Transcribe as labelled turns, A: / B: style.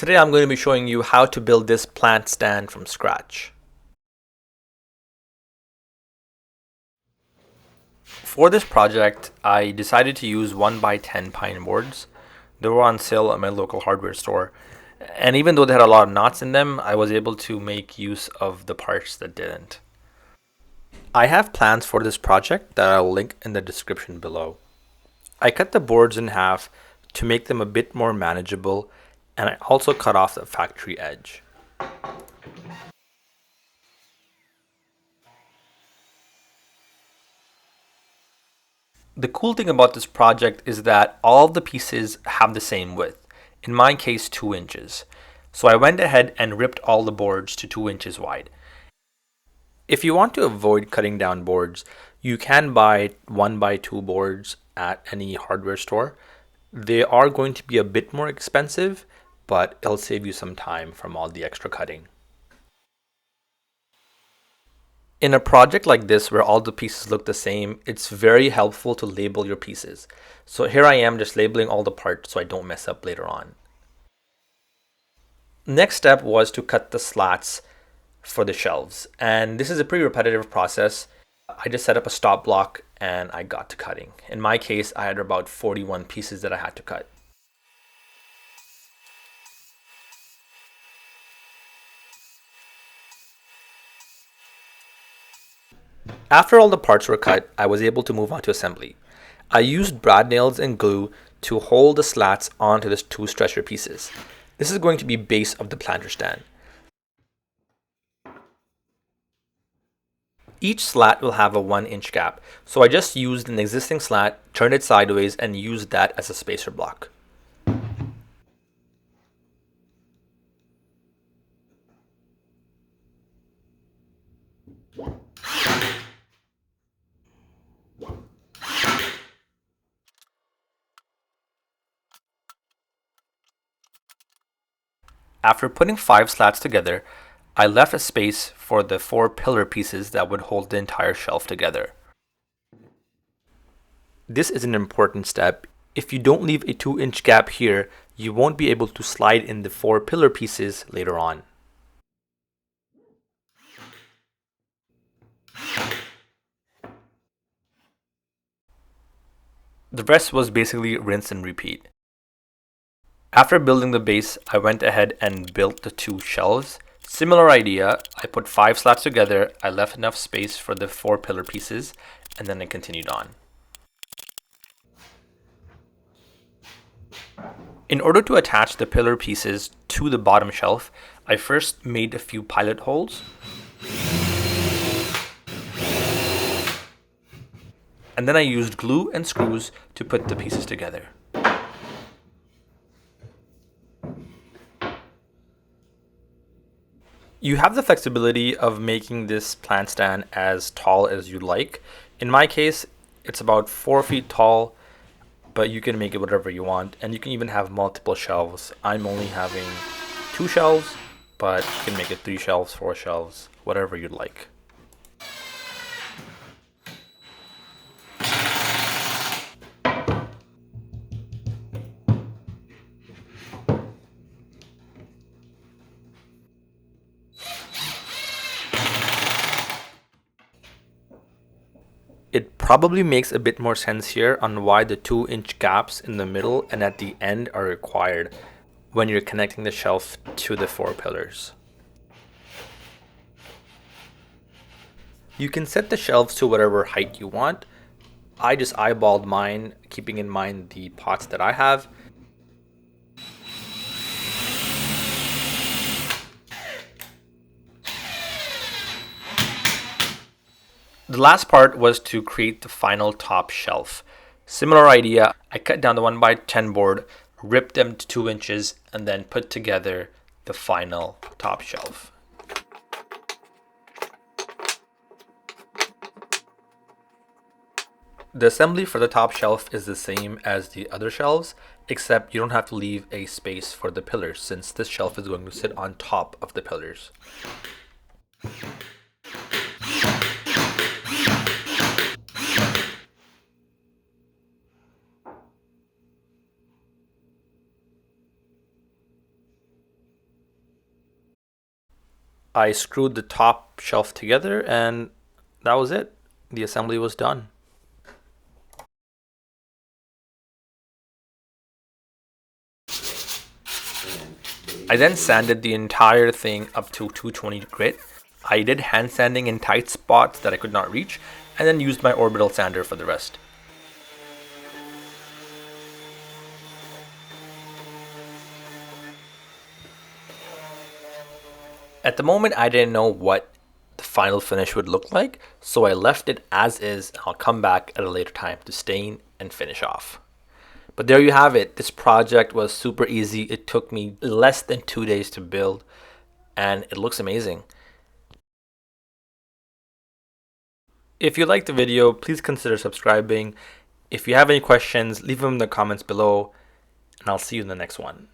A: Today I'm going to be showing you how to build this plant stand from scratch. For this project, I decided to use 1x10 pine boards. They were on sale at my local hardware store. And even though they had a lot of knots in them, I was able to make use of the parts that didn't. I have plans for this project that I'll link in the description below. I cut the boards in half to make them a bit more manageable, and I also cut off the factory edge. The cool thing about this project is that all of the pieces have the same width, in my case 2 inches. So I went ahead and ripped all the boards to 2 inches wide. If you want to avoid cutting down boards, you can buy 1x2 boards at any hardware store. They are going to be a bit more expensive, but it'll save you some time from all the extra cutting. In a project like this where all the pieces look the same, it's very helpful to label your pieces. So here I am just labeling all the parts so I don't mess up later on. Next step was to cut the slats for the shelves. And this is a pretty repetitive process. I just set up a stop block and I got to cutting. In my case, I had about 41 pieces that I had to cut. After all the parts were cut, I was able to move on to assembly. I used brad nails and glue to hold the slats onto the 2 stretcher pieces. This is going to be base of the planter stand. Each slat will have a 1-inch gap, so I just used an existing slat, turned it sideways, and used that as a spacer block. After putting 5 slats together, I left a space for the 4 pillar pieces that would hold the entire shelf together. This is an important step. If you don't leave a 2-inch gap here, you won't be able to slide in the 4 pillar pieces later on. The rest was basically rinse and repeat. After building the base, I went ahead and built the 2 shelves. Similar idea, I put 5 slats together, I left enough space for the 4 pillar pieces, and then I continued on. In order to attach the pillar pieces to the bottom shelf, I first made a few pilot holes. And then I used glue and screws to put the pieces together. You have the flexibility of making this plant stand as tall as you like. In my case, it's about 4 feet tall, but you can make it whatever you want. And you can even have multiple shelves. I'm only having 2 shelves, but you can make it 3 shelves, 4 shelves, whatever you'd like. It probably makes a bit more sense here on why the 2-inch gaps in the middle and at the end are required when you're connecting the shelf to the 4 pillars. You can set the shelves to whatever height you want. I just eyeballed mine, keeping in mind the pots that I have. The last part was to create the final top shelf. Similar idea, I cut down the 1x10 board, ripped them to 2 inches, and then put together the final top shelf. The assembly for the top shelf is the same as the other shelves, except you don't have to leave a space for the pillars since this shelf is going to sit on top of the pillars. I screwed the top shelf together and that was it. The assembly was done. I then sanded the entire thing up to 220 grit. I did hand sanding in tight spots that I could not reach, and then used my orbital sander for the rest. At the moment, I didn't know what the final finish would look like, so I left it as is, and I'll come back at a later time to stain and finish off. But there you have it. This project was super easy. It took me less than 2 days to build, and it looks amazing. If you liked the video, please consider subscribing. If you have any questions, leave them in the comments below, and I'll see you in the next one.